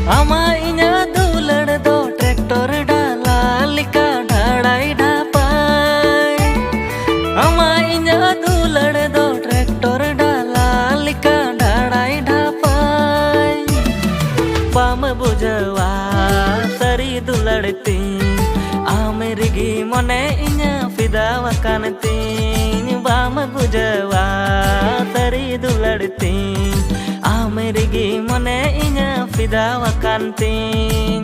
Ama inya dular do traktor dala lika dhadai dhapai. Ama inya dular do traktor dala lika dhadai dhapai. Pam bujawa tari dularti amerigi mone inya fidawakan tin. Pam bujawa tari dularti amerigi mone inya fidawakan tin.